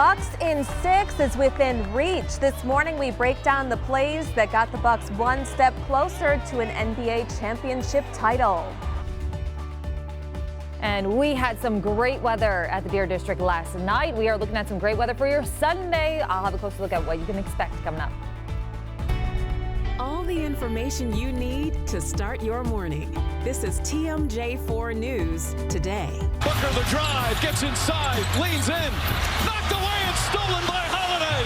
Bucks in 6 is within reach. This morning we break down the plays that got the Bucks one step closer to an NBA championship title. And we had some great weather at the Deer District last night. We are looking at some great weather for your Sunday. I'll have a closer look at what you can expect coming up. All the information you need to start your morning. This is TMJ4 News Today. Booker the drive, gets inside, leans in, knocked away and stolen by Holiday.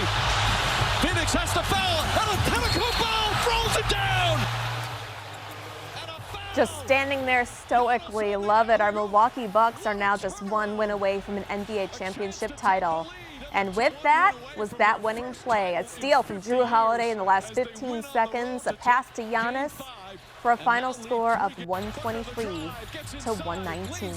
Phoenix has to foul, Antetokounmpo throws it down. Just standing there stoically, love it. Our Milwaukee Bucks are now just one win away from an NBA championship title. And with that was that winning play. A steal from Jrue Holiday in the last 15 seconds, a pass to Giannis for a final score of 123 to 119.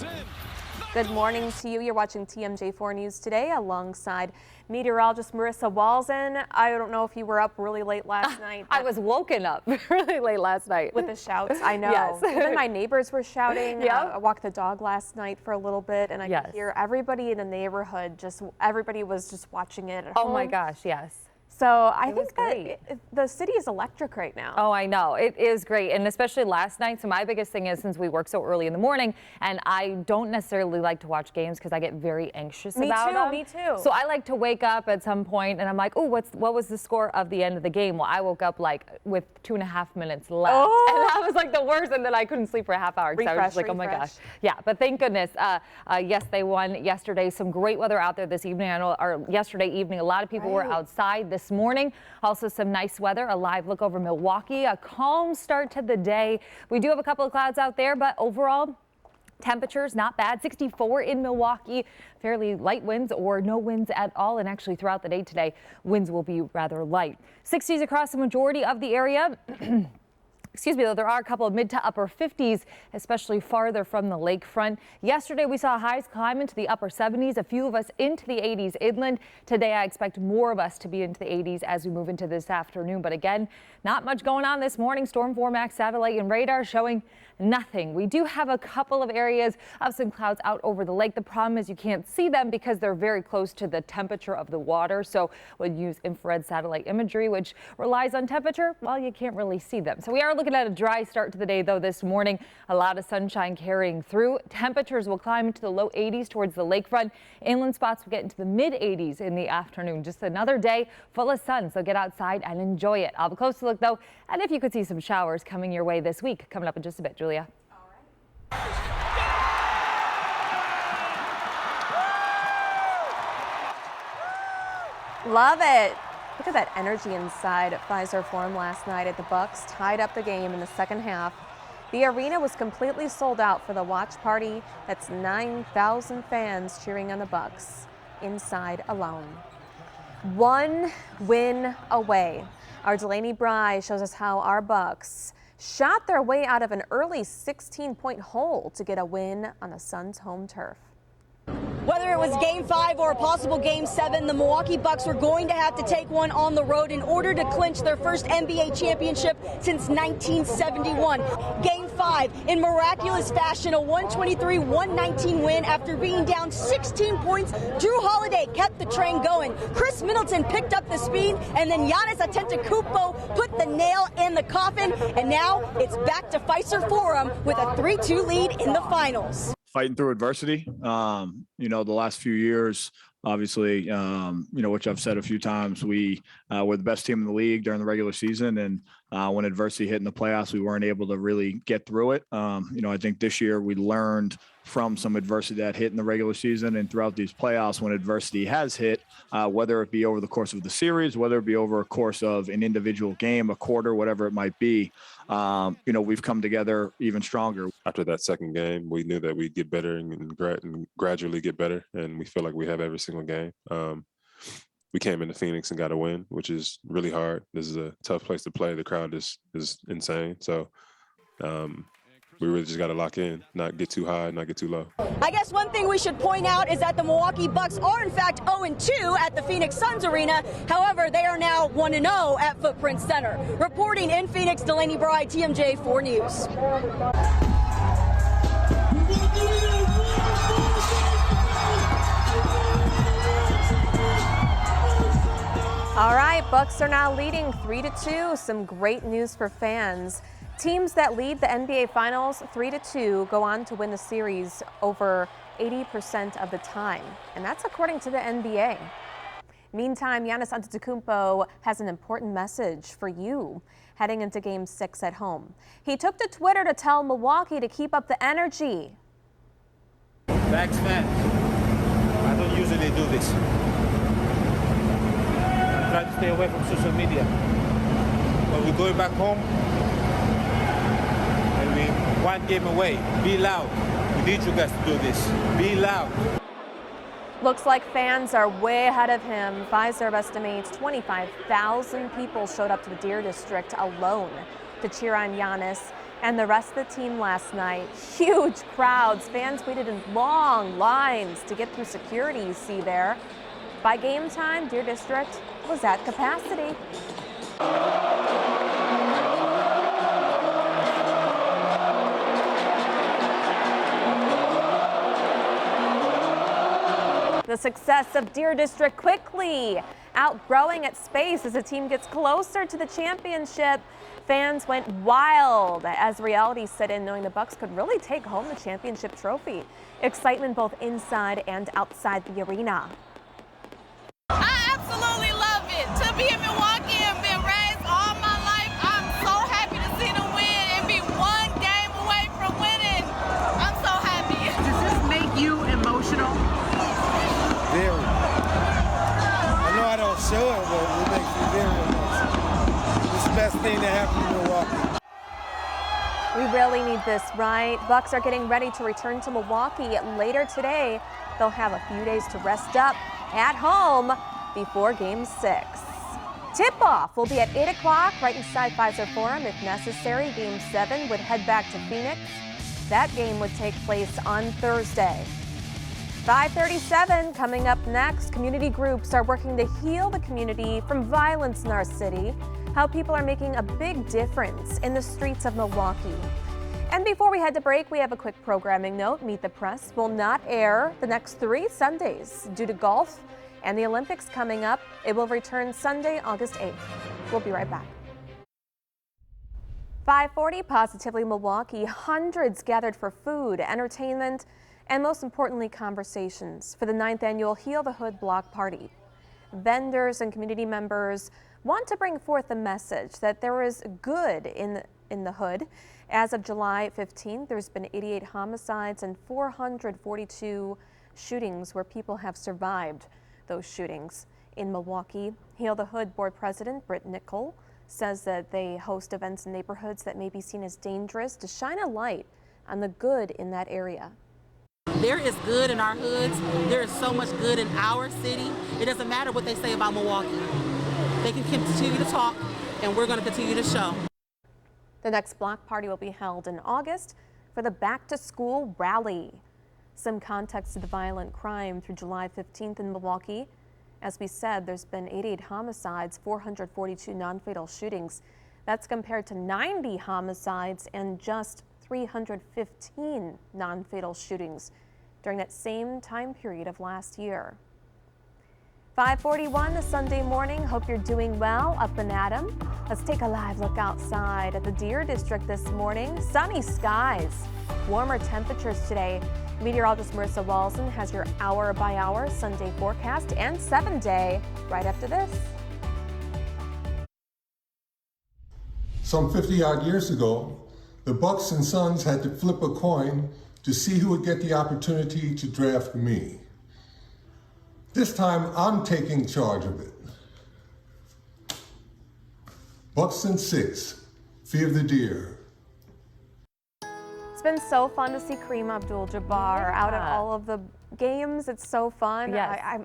Good morning to you. You're watching TMJ4 News Today alongside meteorologist Marissa Walzen. I don't know if you were up really late last night. I was woken up really late last night. With the shouts, I know. Yes. Even my neighbors were shouting. Yep. I walked the dog last night for a little bit, and I Yes. could hear everybody in the neighborhood, everybody was just watching it at Oh home. my gosh, yes. So I It think was that great. the city is electric right now. Oh, I know. It is great. And especially last night. So my biggest thing is since we work so early in the morning and I don't necessarily like to watch games because I get very anxious about them. Me too. So I like to wake up at some point and I'm like, oh, what was the score of the end of the game? Well, I woke up like with 2.5 minutes left. Oh. And that was like the worst. And then I couldn't sleep for a half hour because I was just like, oh my gosh. Yeah, but thank goodness. Yes, they won yesterday. Some great weather out there this evening. I know, or yesterday evening, a lot of people were outside this morning. Also some nice weather, a live look over Milwaukee, a calm start to the day. We do have a couple of clouds out there, but overall, temperatures not bad. 64 in Milwaukee, fairly light winds or no winds at all. And actually throughout the day today, winds will be rather light. 60s across the majority of the area. Excuse me, though, there are a couple of mid to upper 50s, especially farther from the lakefront. Yesterday, we saw highs climb into the upper 70s, a few of us into the 80s inland. Today, I expect more of us to be into the 80s as we move into this afternoon. But again, not much going on this morning. Storm Formax satellite and radar showing nothing. We do have a couple of areas of some clouds out over the lake. The problem is you can't see them because they're very close to the temperature of the water. So we'll use infrared satellite imagery, which relies on temperature. Well, you can't really see them. So we are looking at a dry start to the day, though, this morning. A lot of sunshine carrying through. Temperatures will climb into the low 80s towards the lakefront. Inland spots will get into the mid 80s in the afternoon. Just another day full of sun, so get outside and enjoy it. I'll have a closer look, though, and if you could see some showers coming your way this week. Coming up in just a bit, Julia. Love it. Look at that energy inside at Fiserv Forum last night at the Bucks tied up the game in the second half. The arena was completely sold out for the watch party. That's 9,000 fans cheering on the Bucks inside alone. One win away. Our Delaney Bry shows us how our Bucks shot their way out of an early 16-point hole to get a win on the Suns' home turf. Whether it was Game 5 or a possible Game 7, the Milwaukee Bucks were going to have to take one on the road in order to clinch their first NBA championship since 1971. Game 5, in miraculous fashion, a 123-119 win after being down 16 points. Jrue Holiday kept the train going. Chris Middleton picked up the speed, and then Giannis Antetokounmpo put the nail in the coffin. And now it's back to Fiserv Forum with a 3-2 lead in the finals. Fighting through adversity. The last few years, obviously, which I've said a few times, we were the best team in the league during the regular season. And when adversity hit in the playoffs, we weren't able to really get through it. I think this year we learned from some adversity that hit in the regular season and throughout these playoffs when adversity has hit, whether it be over the course of the series, whether it be over a course of an individual game, a quarter, whatever it might be. We've come together even stronger. After that second game, we knew that we'd get better and gradually get better, and we feel like we have every single game. We came into Phoenix and got a win, which is really hard. This is a tough place to play. The crowd is insane. So we really just got to lock in, not get too high, not get too low. I guess one thing we should point out is that the Milwaukee Bucks are in fact 0-2 at the Phoenix Suns arena. However, they are now 1-0 at Footprint Center. Reporting in Phoenix, Delaney Bry, TMJ4 News. All right, Bucks are now leading 3-2. Some great news for fans. Teams that lead the NBA Finals 3-2 go on to win the series over 80% of the time, and that's according to the NBA. Meantime, Giannis Antetokounmpo has an important message for you heading into Game 6 at home. He took to Twitter to tell Milwaukee to keep up the energy. Bucks fans, I don't usually do this. I try to stay away from social media. But we're going back home, and we one game away. Be loud. We need you guys to do this. Be loud. Looks like fans are way ahead of him. Fiserv estimates 25,000 people showed up to the Deer District alone to cheer on Giannis and the rest of the team last night. Huge crowds. Fans waited in long lines to get through security, you see there. By game time, Deer District was at capacity. The success of Deer District quickly outgrowing its space as the team gets closer to the championship. Fans went wild as reality set in, knowing the Bucks could really take home the championship trophy. Excitement both inside and outside the arena. I absolutely love it. To be in Milwaukee and been raised all my life, I'm so happy to see them win and be one game away from winning. I'm so happy. Does this make you emotional? Very. I know I don't show it, but it makes me very emotional. It's the best thing that happened in Milwaukee. We really need this, right? Bucks are getting ready to return to Milwaukee later today. They'll have a few days to rest up at home before Game 6. Tip-off will be at 8 o'clock right inside Fiserv Forum. If necessary, Game 7 would head back to Phoenix. That game would take place on Thursday. 5:37 coming up next. Community groups are working to heal the community from violence in our city. How people are making a big difference in the streets of Milwaukee. And before we head to break, we have a quick programming note. Meet the Press will not air the next 3 Sundays due to golf and the Olympics coming up. It will return Sunday, August 8th. We'll be right back. 5:40, Positively Milwaukee. Hundreds gathered for food, entertainment, and most importantly, conversations for the 9th annual Heal the Hood block party. Vendors and community members want to bring forth a message that there is good in the hood. As of July 15th, there's been 88 homicides and 442 shootings where people have survived those shootings in Milwaukee. Heal the Hood Board President Britt Nickel says that they host events in neighborhoods that may be seen as dangerous to shine a light on the good in that area. There is good in our hoods. There is so much good in our city. It doesn't matter what they say about Milwaukee. They can continue to talk, and we're going to continue to show. The next block party will be held in August for the Back to School rally. Some context to the violent crime through July 15th in Milwaukee. As we said, there's been 88 homicides, 442 non-fatal shootings. That's compared to 90 homicides and just 315 non-fatal shootings during that same time period of last year. 5:41 this Sunday morning. Hope you're doing well up and at 'em. Let's take a live look outside at the Deer District this morning. Sunny skies, warmer temperatures today. Meteorologist Marissa Walzen has your hour-by-hour Sunday forecast and 7-day right after this. Some 50-odd years ago, the Bucks and Suns had to flip a coin to see who would get the opportunity to draft me. This time, I'm taking charge of it. Bucks in 6, Fear the Deer. It's been so fun to see Kareem Abdul-Jabbar out at all of the games. It's so fun. Yes. I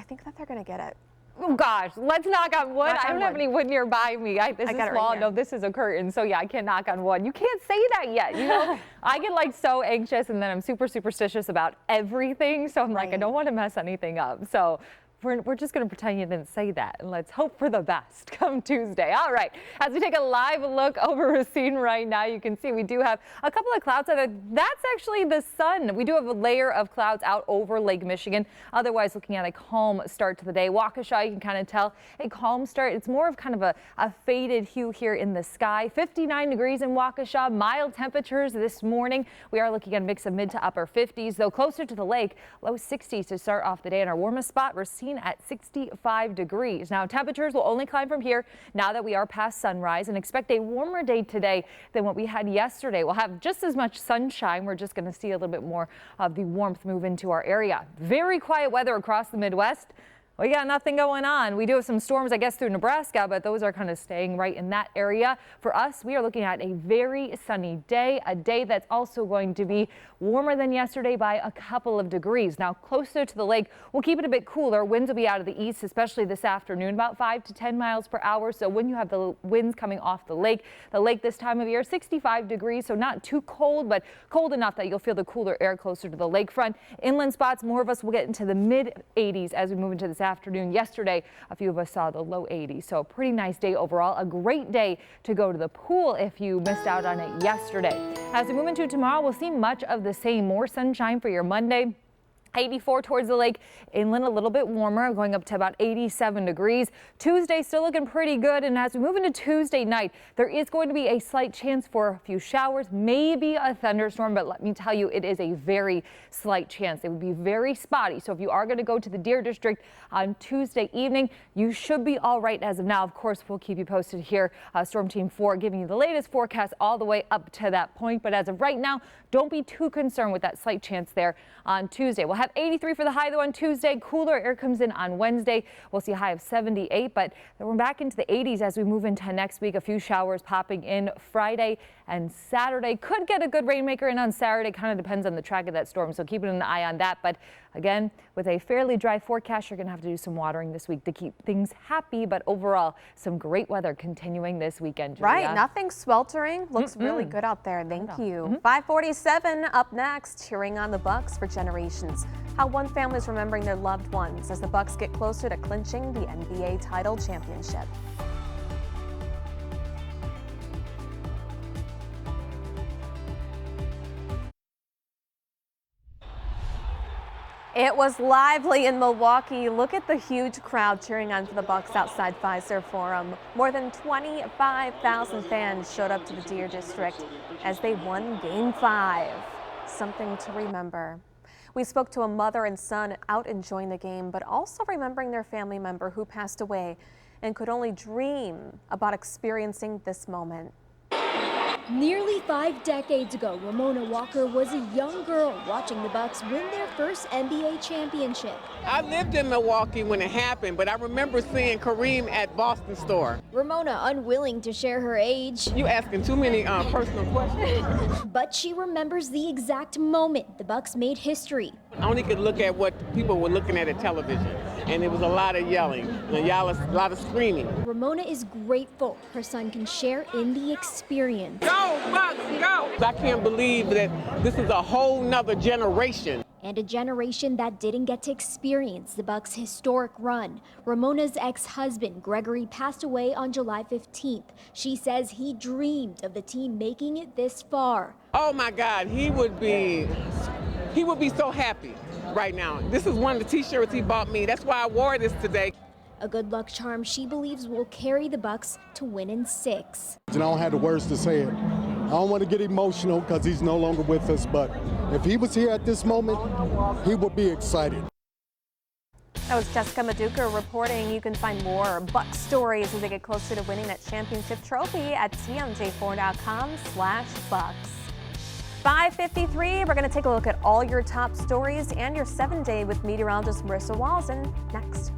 think that they're going to get it. Oh gosh, let's knock on wood. Knock I on don't have wood. any wood nearby me. This I is got it right law. here. No, this is a curtain. So yeah, I can't knock on wood. You can't say that yet. You know, I get like so anxious and then I'm super superstitious about everything. So I'm like, I don't want to mess anything up. So we're just going to pretend you didn't say that, and let's hope for the best come Tuesday. All right, as we take a live look over Racine right now, you can see we do have a couple of clouds. That's actually the sun. We do have a layer of clouds out over Lake Michigan. Otherwise, looking at a calm start to the day. Waukesha, you can kind of tell a calm start. It's more of kind of a faded hue here in the sky. 59 degrees in Waukesha, mild temperatures this morning. We are looking at a mix of mid to upper 50s, though closer to the lake, low 60s to start off the day. And our warmest spot, Racine at 65 degrees. Now, temperatures will only climb from here now that we are past sunrise, and expect a warmer day today than what we had yesterday. We'll have just as much sunshine. We're just going to see a little bit more of the warmth move into our area. Very quiet weather across the Midwest. We got nothing going on. We do have some storms, I guess, through Nebraska, but those are kind of staying right in that area. For us, we are looking at a very sunny day, a day that's also going to be warmer than yesterday by a couple of degrees. Now, closer to the lake, we'll keep it a bit cooler. Winds will be out of the east, especially this afternoon, about 5 to 10 miles per hour. So when you have the winds coming off the lake this time of year, 65 degrees, so not too cold, but cold enough that you'll feel the cooler air closer to the lakefront. Inland spots, more of us will get into the mid 80s as we move into this afternoon. Yesterday, a few of us saw the low 80s, so a pretty nice day overall. A great day to go to the pool if you missed out on it yesterday. As we move into tomorrow, we'll see much of the same. More sunshine for your Monday. 84 towards the lake, inland a little bit warmer, going up to about 87 degrees. Tuesday still looking pretty good, and as we move into Tuesday night, there is going to be a slight chance for a few showers, maybe a thunderstorm, but let me tell you, it is a very slight chance. It would be very spotty, so if you are going to go to the Deer District on Tuesday evening, you should be all right as of now. Of course, we'll keep you posted here. Storm Team 4 giving you the latest forecast all the way up to that point, but as of right now, don't be too concerned with that slight chance there on Tuesday. We'll have 83 for the high though on Tuesday. Cooler air comes in on Wednesday. We'll see a high of 78, but then we're back into the 80s as we move into next week. A few showers popping in Friday and Saturday. Could get a good rainmaker in on Saturday. Kind of depends on the track of that storm, so keeping an eye on that. But again, with a fairly dry forecast, you're going to have to do some watering this week to keep things happy. But overall, some great weather continuing this weekend, Julia. Right, nothing sweltering. Looks really good out there. Thank you. 5:47 up next, cheering on the Bucks for generations. How one family is remembering their loved ones as the Bucks get closer to clinching the NBA title championship. It was lively in Milwaukee. Look at the huge crowd cheering on for the Bucks outside Fiserv Forum. More than 25,000 fans showed up to the Deer District as they won Game 5. Something to remember. We spoke to a mother and son out enjoying the game, but also remembering their family member who passed away and could only dream about experiencing this moment. Nearly 5 decades ago, Ramona Walker was a young girl watching the Bucks win their first NBA championship. I lived in Milwaukee when it happened, but I remember seeing Kareem at Boston store. Ramona unwilling to share her age. You asking too many personal questions. But she remembers the exact moment the Bucks made history. I only could look at what people were looking at television, and it was a lot of yelling, a lot of screaming. Ramona is grateful her son can share in the experience. Go, Bucks, go! I can't believe that this is a whole nother generation. And a generation that didn't get to experience the Bucks' historic run. Ramona's ex-husband, Gregory, passed away on July 15th. She says he dreamed of the team making it this far. Oh my God, he would be so happy right now. This is one of the t-shirts he bought me. That's why I wore this today. A good luck charm she believes will carry the Bucks to win in 6. I don't have the words to say it. I don't want to get emotional because he's no longer with us, but if he was here at this moment, he would be excited. That was Jessica Maduka reporting. You can find more Bucks stories as they get closer to winning that championship trophy at tmj4.com/Bucks. 5:53, we're going to take a look at all your top stories and your 7-day with meteorologist Marissa Walzen next.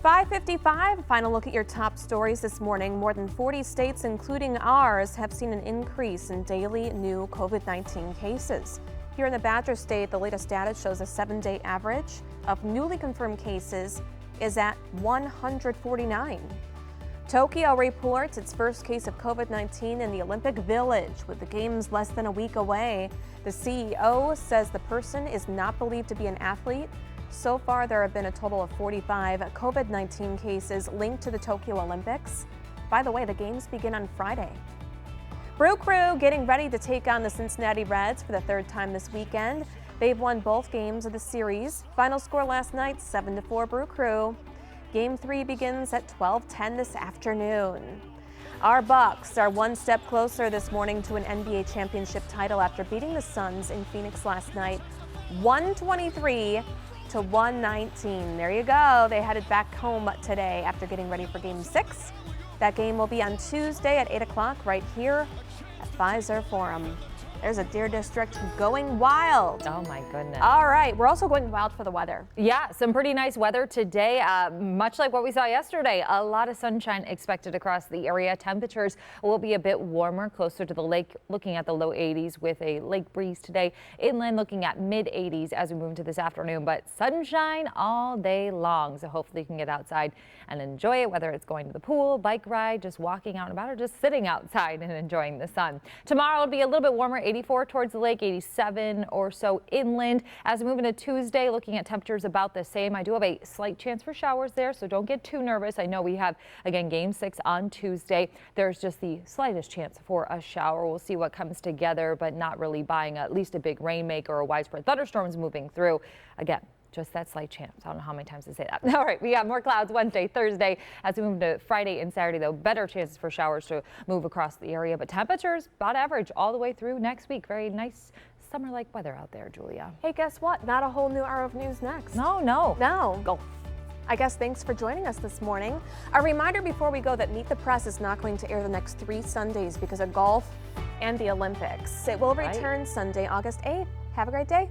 5:55, final look at your top stories this morning. More than 40 states, including ours, have seen an increase in daily new COVID-19 cases. Here in the Badger State, the latest data shows a 7-day average of newly confirmed cases is at 149. Tokyo reports its first case of COVID-19 in the Olympic Village, with the Games less than a week away. The CEO says the person is not believed to be an athlete. So far, there have been a total of 45 COVID-19 cases linked to the Tokyo Olympics. By the way, the Games begin on Friday. Brew Crew getting ready to take on the Cincinnati Reds for the third time this weekend. They've won both games of the series. Final score last night, 7-4 Brew Crew. Game 3 begins at 12:10 this afternoon. Our Bucks are one step closer this morning to an NBA championship title after beating the Suns in Phoenix last night, 123-119. There you go. They headed back home today after getting ready for Game 6. That game will be on Tuesday at 8 o'clock right here at Pfizer Forum. There's a Deer District going wild. Oh my goodness. All right, we're also going wild for the weather. Yeah, some pretty nice weather today, much like what we saw yesterday. A lot of sunshine expected across the area. Temperatures will be a bit warmer, closer to the lake, looking at the low 80s with a lake breeze today. Inland looking at mid 80s as we move into this afternoon, but sunshine all day long. So hopefully you can get outside and enjoy it, whether it's going to the pool, bike ride, just walking out and about, or just sitting outside and enjoying the sun. Tomorrow will be a little bit warmer, 84 towards the lake, 87 or so inland. As we move into Tuesday, looking at temperatures about the same. I do have a slight chance for showers there, so don't get too nervous. I know we have, again, Game 6 on Tuesday. There's just the slightest chance for a shower. We'll see what comes together, but not really buying at least a big rainmaker or widespread thunderstorms moving through. Again, just that slight chance. I don't know how many times to say that. All right, we got more clouds Wednesday, Thursday. As we move to Friday and Saturday, though, better chances for showers to move across the area. But temperatures about average all the way through next week. Very nice summer-like weather out there, Julia. Hey, guess what? Not a whole new hour of news next. No. Go. I guess thanks for joining us this morning. A reminder before we go that Meet the Press is not going to air the next 3 Sundays because of golf and the Olympics. It will return Sunday, August 8th. Have a great day.